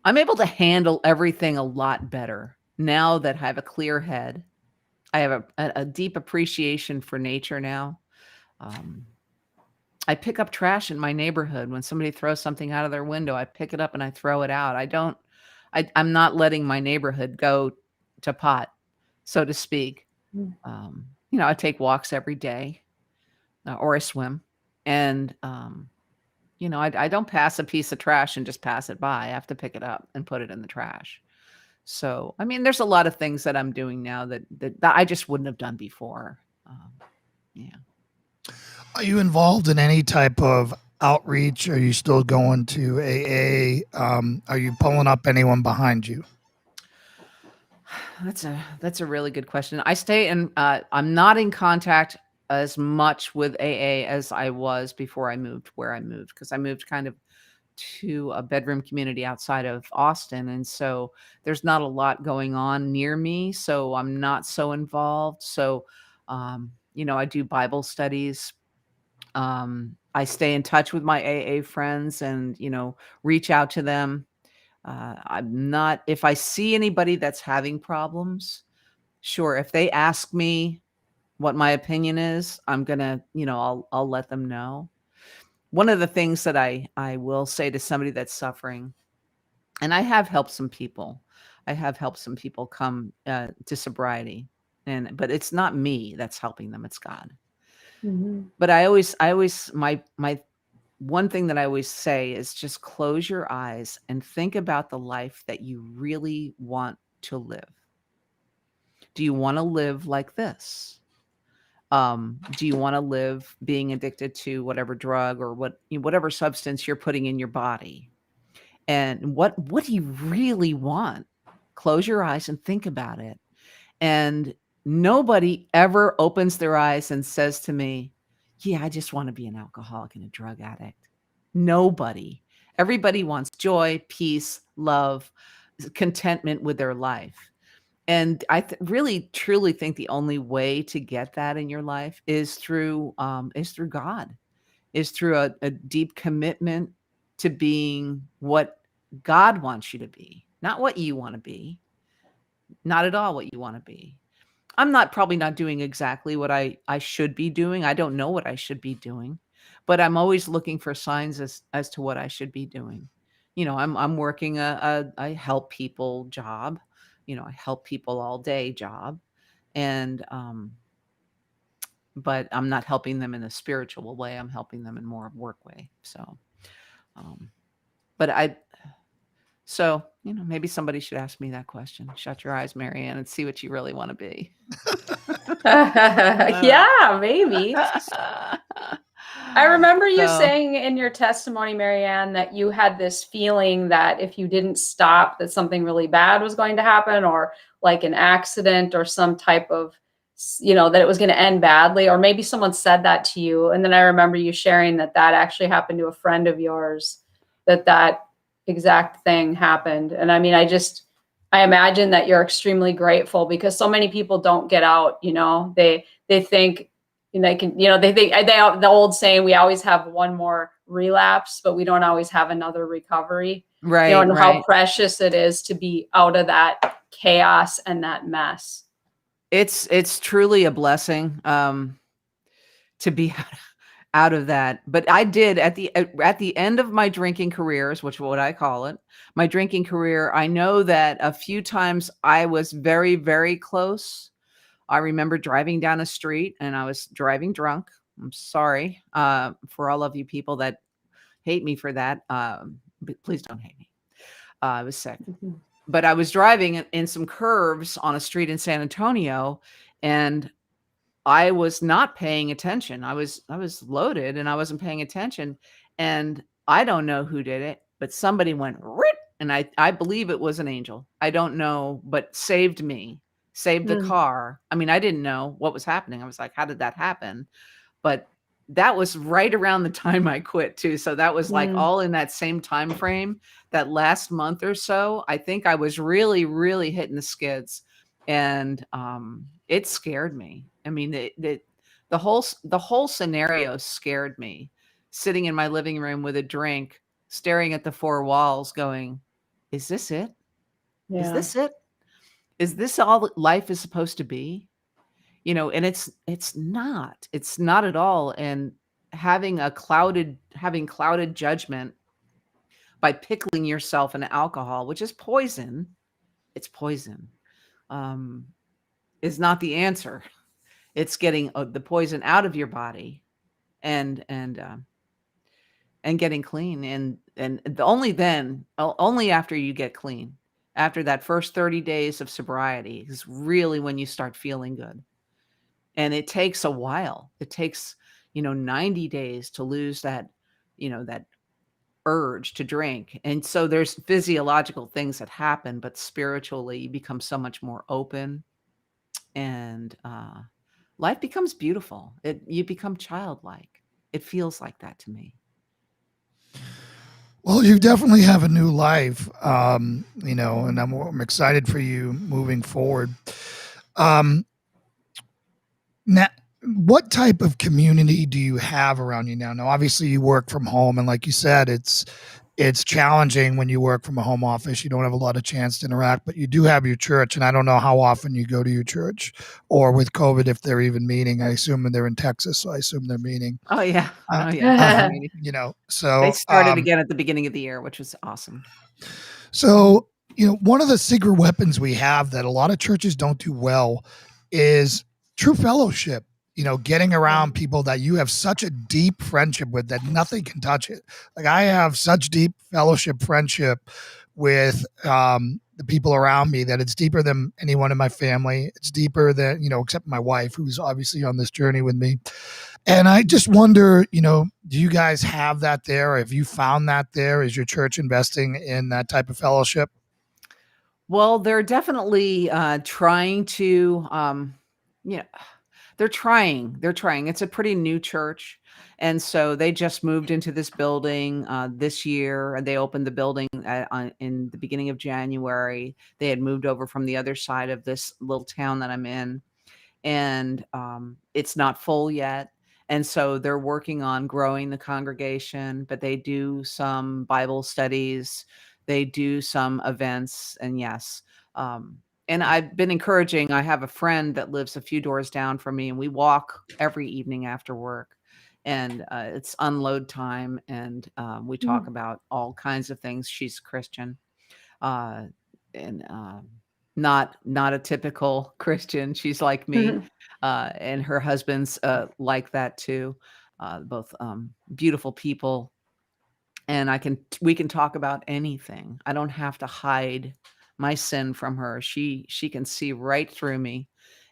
I'm able to handle everything a lot better now that I have a clear head. I have a deep appreciation for nature now. I pick up trash in my neighborhood. When somebody throws something out of their window, I pick it up and I throw it out. I'm not letting my neighborhood go to pot, so to speak. Mm. I take walks every day, or I swim. And, I don't pass a piece of trash and just pass it by. I have to pick it up and put it in the trash. So, I mean, there's a lot of things that I'm doing now that I just wouldn't have done before. Yeah. Are you involved in any type of outreach? Are you still going to AA? Are you pulling up anyone behind you? That's a really good question. I stay in, I'm not in contact as much with AA as I was before I moved where I moved, because I moved kind of to a bedroom community outside of Austin. And so there's not a lot going on near me. So I'm not so involved. So, I do Bible studies. I stay in touch with my AA friends and, reach out to them. If I see anybody that's having problems, sure. If they ask me what my opinion is, I'm gonna, I'll let them know. One of the things that I will say to somebody that's suffering, and I have helped some people. I have helped some people come to sobriety, but it's not me that's helping them; it's God. Mhm. But my one thing that I always say is just close your eyes and think about the life that you really want to live. Do you want to live like this? Do you want to live being addicted to whatever drug or whatever substance you're putting in your body? And what do you really want? Close your eyes and think about it. And nobody ever opens their eyes and says to me, yeah, I just want to be an alcoholic and a drug addict. Nobody. Everybody wants joy, peace, love, contentment with their life. And I really, truly think the only way to get that in your life is through God, is through a deep commitment to being what God wants you to be, not what you want to be, not at all what you want to be. I'm probably not doing exactly what I should be doing. I don't know what I should be doing, but I'm always looking for signs as to what I should be doing. I'm working a help people job. I help people all day job, and but I'm not helping them in a spiritual way. I'm helping them in more of a work way. So, but maybe somebody should ask me that question. Shut your eyes, Marianne, and see what you really want to be. Yeah, maybe. I remember you So- saying in your testimony, Marianne, that you had this feeling that if you didn't stop, that something really bad was going to happen, or like an accident or some type of, that it was going to end badly, or maybe someone said that to you. And then I remember you sharing that actually happened to a friend of yours, that exact thing happened. And I mean, I imagine that you're extremely grateful, because so many people don't get out, they think, they can, they think the old saying, we always have one more relapse, but we don't always have another recovery. Right. And right. how precious it is to be out of that chaos and that mess. It's truly a blessing to be out of that. But I did at the end of my drinking careers, which is what I call it, my drinking career, I know that a few times I was very, very close. I remember driving down a street and I was driving drunk. I'm sorry for all of you people that hate me for that. But please don't hate me. I was sick. Mhm. But I was driving in some curves on a street in San Antonio, and I was not paying attention. I was loaded and I wasn't paying attention. And I don't know who did it, but somebody went "Rit," and I believe it was an angel. I don't know, but saved me, saved the Mm. car. I mean, I didn't know what was happening. I was like, how did that happen? But that was right around the time I quit too. So that was like Mm. all in that same time frame, that last month or so. I think I was really, really hitting the skids, and it scared me. I mean, the whole scenario scared me. Sitting in my living room with a drink, staring at the four walls, going, is this it? Is Yeah. this it? Is this all that life is supposed to be? And it's not. It's not at all. And having clouded judgment by pickling yourself in alcohol, which is poison, it's poison, um, is not the answer. It's getting the poison out of your body and getting clean. Only after you get clean, after that first 30 days of sobriety, is really when you start feeling good. And it takes a while. It takes 90 days to lose that urge to drink. And so there's physiological things that happen, but spiritually you become so much more open, and life becomes beautiful. You become childlike. It feels like that to me. Well, you definitely have a new life, and I'm excited for you moving forward. Now, what type of community do you have around you now? Now, obviously, you work from home, and like you said, it's challenging when you work from a home office. You don't have a lot of chance to interact, but you do have your church, and I don't know how often you go to your church, or with COVID, if they're even meeting. I assume they're in Texas, so I assume they're meeting. Oh yeah. Uh, Oh yeah. They so started again at the beginning of the year, which was awesome. So, one of the secret weapons we have that a lot of churches don't do well is true fellowship. Getting around people that you have such a deep friendship with that nothing can touch it. Like, I have such deep friendship with the people around me that it's deeper than anyone in my family. It's deeper than, except my wife, who's obviously on this journey with me. And I just wonder, do you guys have that there? Have you found that there? Is your church investing in that type of fellowship? Well, they're definitely trying to, they're trying. It's a pretty new church. And so they just moved into this building this year. And they opened the building in the beginning of January. They had moved over from the other side of this little town that I'm in. And it's not full yet. And so they're working on growing the congregation, but they do some Bible studies. They do some events. And yes. And I've been encouraging. I have a friend that lives a few doors down from me, and we walk every evening after work. And it's unload time. And we talk about all kinds of things. She's Christian. And not a typical Christian. She's like me. And her husband's like that too. Both beautiful people. And we can talk about anything. I don't have to hide my sin from her. She can see right through me.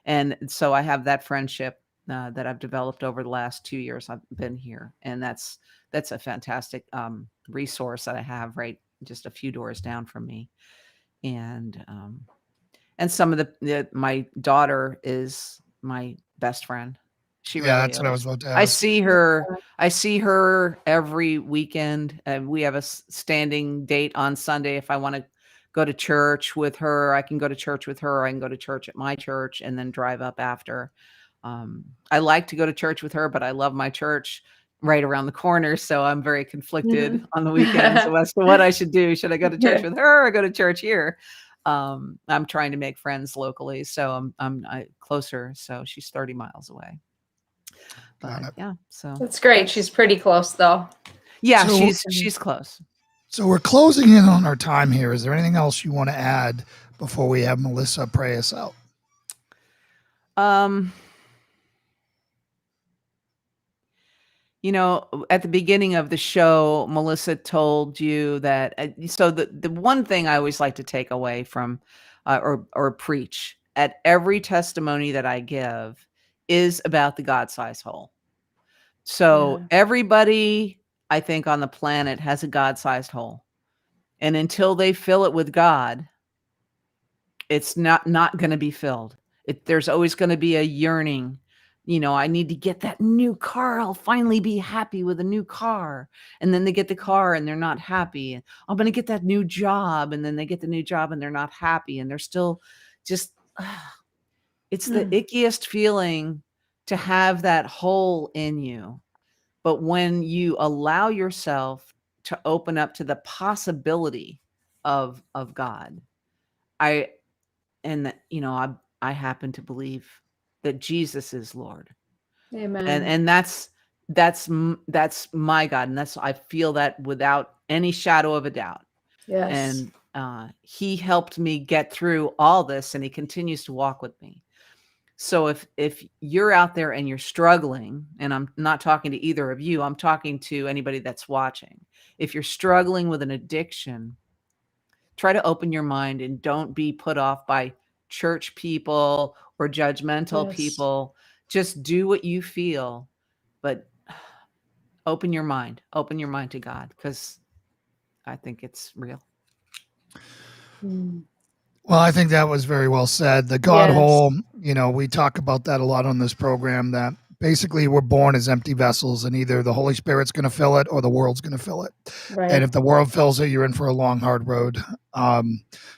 And so I have that friendship that I've developed over the last 2 years I've been here. And that's a fantastic resource that I have right just a few doors down from me. And some of my daughter is my best friend. She really That's is. what I was about to I ask. see her every weekend. We have a standing date on Sunday. If I want to go to church with her, I can go to church with her. I can go to church at my church and then drive up after. I like to go to church with her, but I love my church right around the corner. So I'm very conflicted on the weekends as to what I should do. Should I go to church with her or go to church here? I'm trying to make friends locally, so I'm closer. So she's 30 miles away. But yeah, so that's great. She's pretty close, though. Yeah, so, she's close. So we're closing in on our time here. Is there anything else you want to add before we have Melissa pray us out? At the beginning of the show, Melissa told you that. So the one thing I always like to take away from or preach at every testimony that I give is about the God-sized hole. So everybody, I think, on the planet has a God-sized hole. And until they fill it with God, it's not going to be filled. There's always going to be a yearning. I need to get that new car. I'll finally be happy with a new car. And then they get the car and they're not happy. I'm going to get that new job. And then they get the new job and they're not happy. And they're still just, it's the ickiest feeling to have that hole in you. But when you allow yourself to open up to the possibility of God. I happen to believe that Jesus is Lord. Amen. And that's my God. And I feel that without any shadow of a doubt. Yes. And he helped me get through all this, and he continues to walk with me. So if you're out there and you're struggling, and I'm not talking to either of you, I'm talking to anybody that's watching. If you're struggling with an addiction, try to open your mind and don't be put off by church people or judgmental Yes. people. Just do what you feel, but open your mind to God, because I think it's real. Well, I think that was very well said. The God Yes. hole, we talk about that a lot on this program, that basically we're born as empty vessels, and either the Holy Spirit's going to fill it or the world's going to fill it. Right. And if the world fills it, you're in for a long, hard road.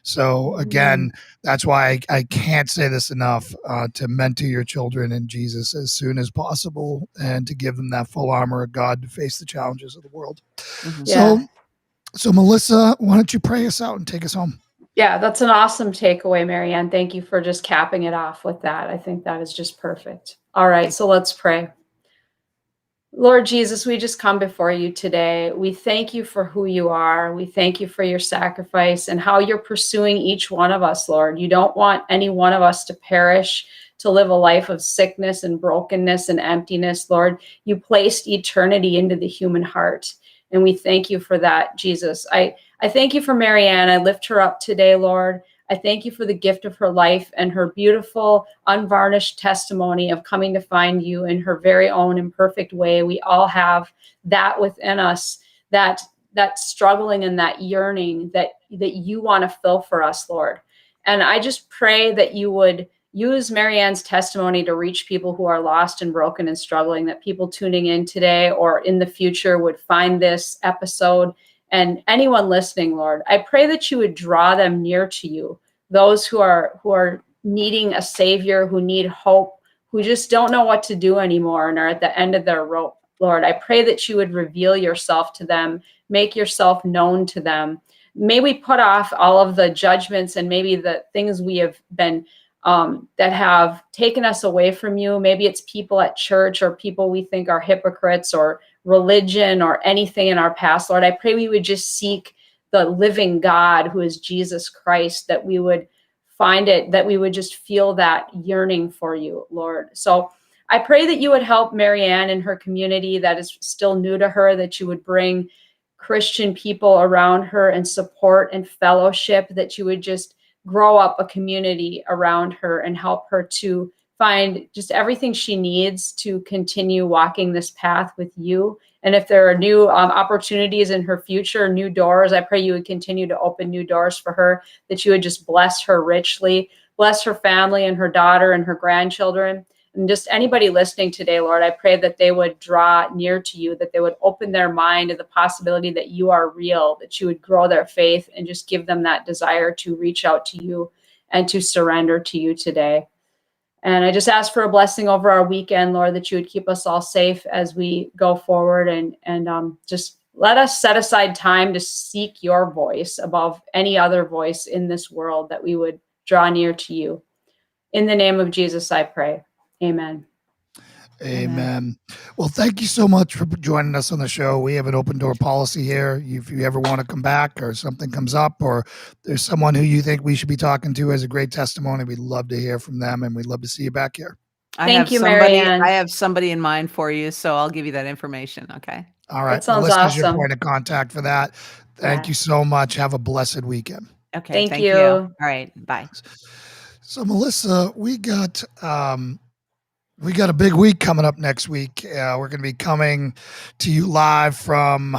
So again, that's why I can't say this enough, to mentor your children in Jesus as soon as possible, and to give them that full armor of God to face the challenges of the world. Mhm. Yeah. So Melissa, why don't you pray us out and take us home? Yeah, that's an awesome takeaway, Marianne. Thank you for just capping it off with that. I think that is just perfect. All right, so let's pray. Lord Jesus, we just come before you today. We thank you for who you are. We thank you for your sacrifice and how you're pursuing each one of us, Lord. You don't want any one of us to perish, to live a life of sickness and brokenness and emptiness, Lord. You placed eternity into the human heart, and we thank you for that, Jesus. I thank you for Marianne. I lift her up today, Lord. I thank you for the gift of her life and her beautiful, unvarnished testimony of coming to find you in her very own imperfect way. We all have that within us, that struggling and that yearning that you want to fill for us, Lord. And I just pray that you would use Marianne's testimony to reach people who are lost and broken and struggling, that people tuning in today or in the future would find this episode. And anyone listening, Lord, I pray that you would draw them near to you, those who are needing a savior, who need hope, who just don't know what to do anymore and are at the end of their rope. Lord, I pray that you would reveal yourself to them, make yourself known to them. May we put off all of the judgments and maybe the things we have been that have taken us away from you. Maybe it's people at church or people we think are hypocrites or religion or anything in our past. Lord, I pray we would just seek the living God who is Jesus Christ, that we would find it, that we would just feel that yearning for you, Lord. So I pray that you would help Marianne and her community that is still new to her, that you would bring Christian people around her and support and fellowship, that you would just grow up a community around her and help her to find just everything she needs to continue walking this path with you. And if there are new opportunities in her future, new doors, I pray you would continue to open new doors for her, that you would just bless her richly, bless her family and her daughter and her grandchildren. And just anybody listening today, Lord, I pray that they would draw near to you, that they would open their mind to the possibility that you are real, that you would grow their faith and just give them that desire to reach out to you and to surrender to you today. And I just ask for a blessing over our weekend, Lord, that you would keep us all safe as we go forward, and just let us set aside time to seek your voice above any other voice in this world, that we would draw near to you. In the name of Jesus, I pray. Amen. Amen. Well, thank you so much for joining us on the show. We have an open door policy here. If you ever want to come back or something comes up or there's someone who you think we should be talking to as a great testimony, we'd love to hear from them, and we'd love to see you back here. Thank you, Marianne. I have somebody in mind for you, so I'll give you that information. Okay. All right. That sounds Melissa's your awesome. point of contact for that. Thank you so much. Have a blessed weekend. Okay. Thank you. All right. Bye. So Melissa, we got a big week coming up next week. We're going to be coming to you live from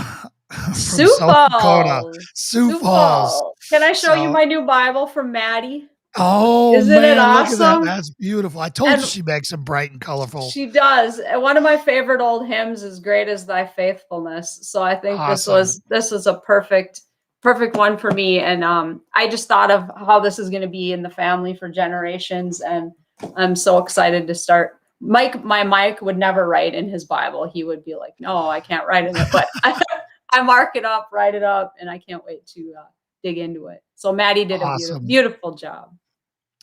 Sioux South Dakota. Falls. Sioux Falls. Can I show you my new Bible from Maddie? Oh, Isn't man, it look at awesome? that. That's beautiful. I told you she makes them bright and colorful. She does. And one of my favorite old hymns is "Great is Thy Faithfulness." So I think Awesome. this was a perfect one for me. And I just thought of how this is going to be in the family for generations. And I'm so excited to start. Mike would never write in his Bible. He would be like, "No, I can't write in it." But I mark it up, write it up, and I can't wait to dig into it. So Maddie did a Awesome. beautiful job.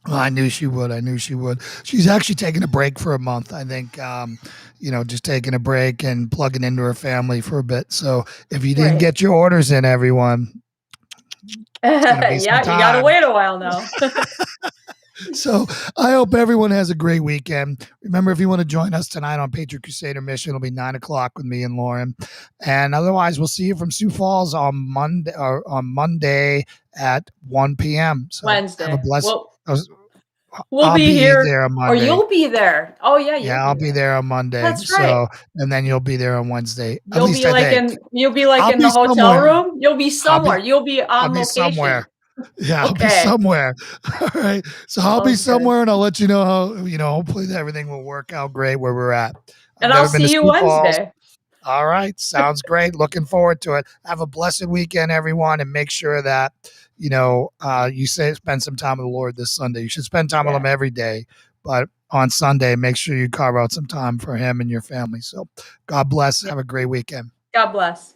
Well, I knew she would. I knew she would. She's actually taking a break for a month. I think, just taking a break and plugging into her family for a bit. So if you didn't get your orders in, everyone, it's gonna be some Yeah, you got to time. wait a while now. So I hope everyone has a great weekend. Remember, if you want to join us tonight on Patriot Crusader Mission, it'll be 9:00 with me and Lauren. And otherwise, we'll see you from Sioux Falls on Monday at 1 p.m. So Wednesday. have a blessed. We'll I'll be here, there on or Monday. you'll be there. Oh yeah, Yeah, I'll be there on Monday. That's right. So, and then you'll be there on Wednesday. You'll be like in the hotel somewhere. room. You'll be somewhere. You'll be on location. Somewhere. Yeah, I'll be Okay. somewhere. All right. So I'll be somewhere, and I'll let you know how, hopefully everything will work out great where we're at. And I'll see you Wednesday. All right. Sounds great. Looking forward to it. Have a blessed weekend, everyone, and make sure that, you spend some time with the Lord this Sunday. You should spend time with him every day, but on Sunday, make sure you carve out some time for him and your family. So God bless. Have a great weekend. God bless.